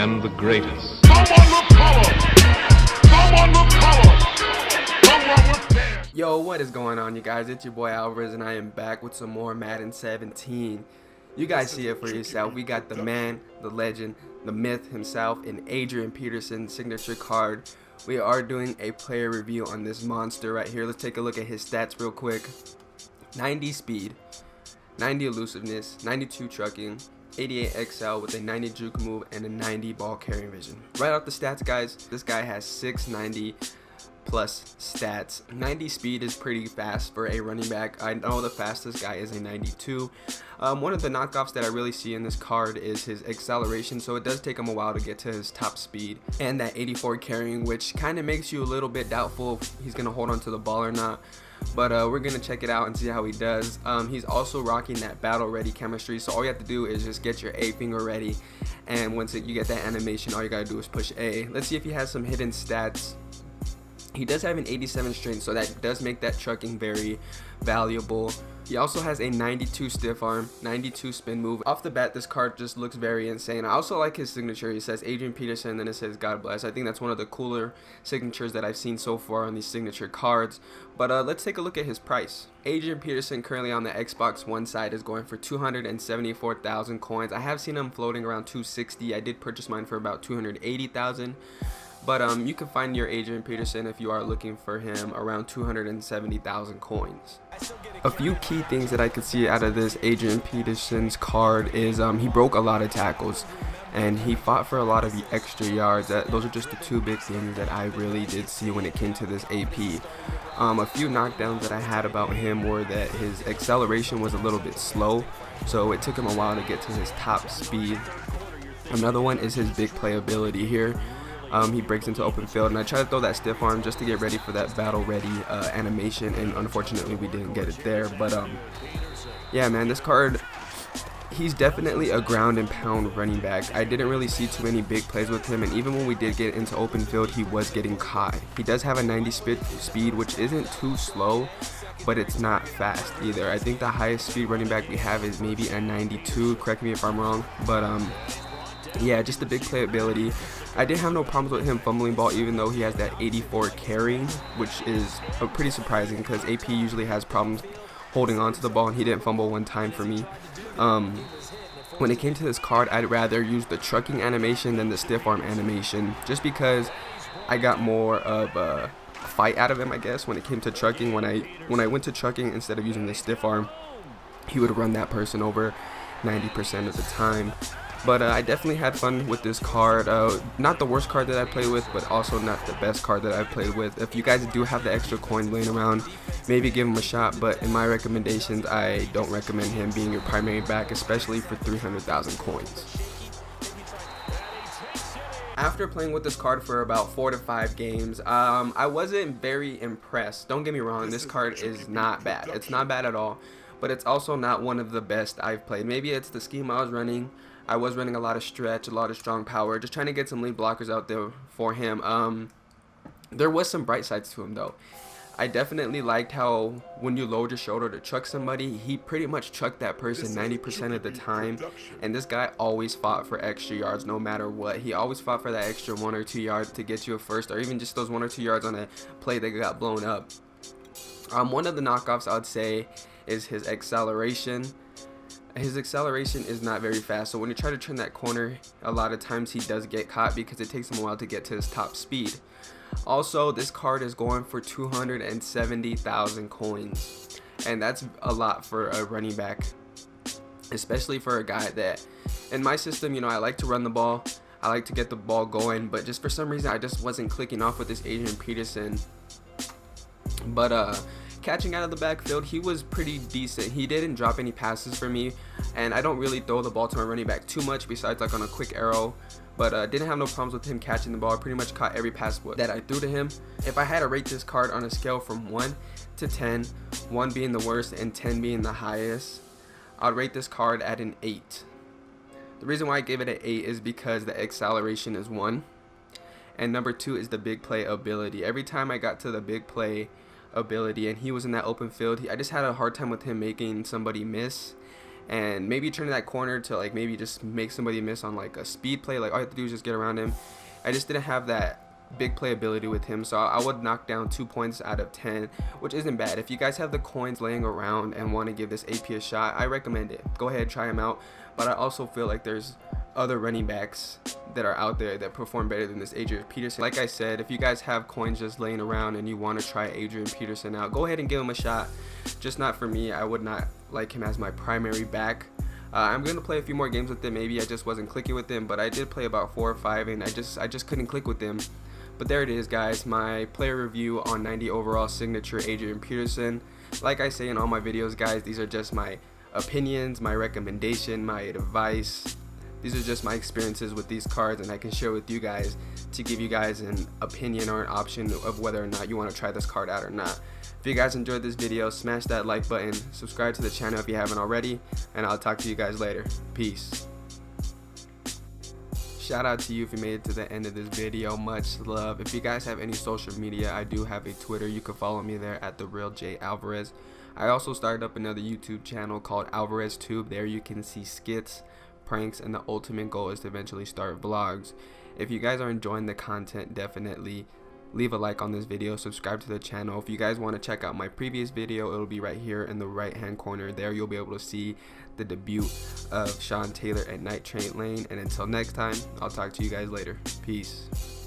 and the greatest. Yo, what is going on, you guys? It's your boy Alvarez, and I am back with some more Madden 17. You guys see it for yourself. We got the man, the legend, the myth himself, an Adrian Peterson signature card. We are doing a player review on this monster right here. Let's take a look at his stats real quick. 90 speed, 90 elusiveness, 92 trucking, 88 XL with a 90 juke move, and a 90 ball carrying vision. Right off the stats, guys, this guy has 690 plus stats. 90 speed is pretty fast for a running back. I know the fastest guy is a 92. One of the knockoffs that I really see in this card is his acceleration, so it does take him a while to get to his top speed, and that 84 carrying, which kind of makes you a little bit doubtful if he's going to hold on to the ball or not. But we're going to check it out and see how he does. He's also rocking that battle ready chemistry, so all you have to do is just get your A finger ready, and once you get that animation, all you got to do is push A. Let's see if he has some hidden stats. He does have an 87 strength, so that does make that trucking very valuable. He also has a 92 stiff arm, 92 spin move. Off the bat, this card just looks very insane. I also like his signature. He says Adrian Peterson, then it says God bless. I think that's one of the cooler signatures that I've seen so far on these signature cards. But let's take a look at his price. Adrian Peterson currently on the Xbox One side is going for 274,000 coins. I have seen him floating around 260. I did purchase mine for about 280,000. But you can find your Adrian Peterson if you are looking for him around 270,000 coins. A few key things that I could see out of this Adrian Peterson's card is he broke a lot of tackles, and he fought for a lot of extra yards. Those are just the two big things that I really did see when it came to this AP. A few knockdowns that I had about him were that his acceleration was a little bit slow, so it took him a while to get to his top speed. Another one is his big playability here. He breaks into open field, and I try to throw that stiff arm just to get ready for that battle ready animation, and unfortunately we didn't get it there. But yeah, man, this card, he's definitely a ground and pound running back. I didn't really see too many big plays with him, and even when we did get into open field, he was getting caught. He does have a 90 speed, which isn't too slow, but it's not fast either. I think the highest speed running back we have is maybe a 92, correct me if I'm wrong. But yeah, just the big playability. I did have no problems with him fumbling ball, even though he has that 84 carrying, which is pretty surprising because AP usually has problems holding on to the ball, and he didn't fumble one time for me. When it came to this card, I'd rather use the trucking animation than the stiff arm animation, just because I got more of a fight out of him, I guess, when it came to trucking. When I went to trucking, instead of using the stiff arm, he would run that person over 90% of the time. But I definitely had fun with this card. Not the worst card that I played with, but also not the best card that I've played with. If you guys do have the extra coin laying around, maybe give him a shot. But in my recommendations, I don't recommend him being your primary back, especially for 300,000 coins. After playing with this card for about 4 to 5 games, I wasn't very impressed. Don't get me wrong, this card is not bad. It's not bad at all, but it's also not one of the best I've played. Maybe it's the scheme I was running. I was running a lot of stretch, a lot of strong power, just trying to get some lead blockers out there for him. There was some bright sides to him, though. I definitely liked how when you load your shoulder to chuck somebody, he pretty much chucked that person 90% of the time. And this guy always fought for extra yards no matter what. He always fought for that extra 1 or 2 yards to get you a first, or even just those 1 or 2 yards on a play that got blown up. One of the knockoffs I would say is his acceleration. His acceleration is not very fast, so when you try to turn that corner, a lot of times he does get caught because it takes him a while to get to his top speed. Also, this card is going for 270,000 coins, and that's a lot for a running back, especially for a guy that, in my system, you know, I like to run the ball, I like to get the ball going, but just for some reason I just wasn't clicking off with this Adrian Peterson. But catching out of the backfield, he was pretty decent. He didn't drop any passes for me, and I don't really throw the ball to my running back too much besides like on a quick arrow. But didn't have no problems with him catching the ball. I pretty much caught every pass that I threw to him. If I had to rate this card on a scale from 1 to 10, 1 being the worst and 10 being the highest, I'd rate this card at an 8. The reason why I gave it an 8 is because the acceleration is 1, and number 2 is the big play ability. Every time I got to the big play ability and he was in that open field, I just had a hard time with him making somebody miss. and maybe turn that corner to like maybe just make somebody miss on like a speed play. Like all you have to do is just get around him. I just didn't have that big playability with him, so I would knock down 2 points out of 10, which isn't bad. If you guys have the coins laying around and want to give this AP a shot, I recommend it. Go ahead, try him out. But I also feel like there's other running backs that are out there that perform better than this Adrian Peterson. Like I said, if you guys have coins just laying around and you want to try Adrian Peterson out, go ahead and give him a shot. Just not for me. I would not like him as my primary back. I'm going to play a few more games with him. Maybe I just wasn't clicking with him, but I did play about 4 or 5 and I just couldn't click with him. But there it is, guys, my player review on 90 overall signature Adrian Peterson. Like I say in all my videos, guys, these are just my opinions, my recommendation, my advice. These are just my experiences with these cards, and I can share with you guys to give you guys an opinion or an option of whether or not you want to try this card out or not. If you guys enjoyed this video, smash that like button, subscribe to the channel if you haven't already, and I'll talk to you guys later. Peace. Shout out to you if you made it to the end of this video. Much love. If you guys have any social media, I do have a Twitter. You can follow me there at @TheRealJAlvarez. I also started up another YouTube channel called Alvarez Tube. There you can see skits, pranks, and the ultimate goal is to eventually start vlogs. If you guys are enjoying the content, definitely leave a like on this video, subscribe to the channel. If you guys want to check out my previous video, it'll be right here in the right hand corner. There you'll be able to see the debut of Sean Taylor at Night Train Lane. And until next time, I'll talk to you guys later. Peace.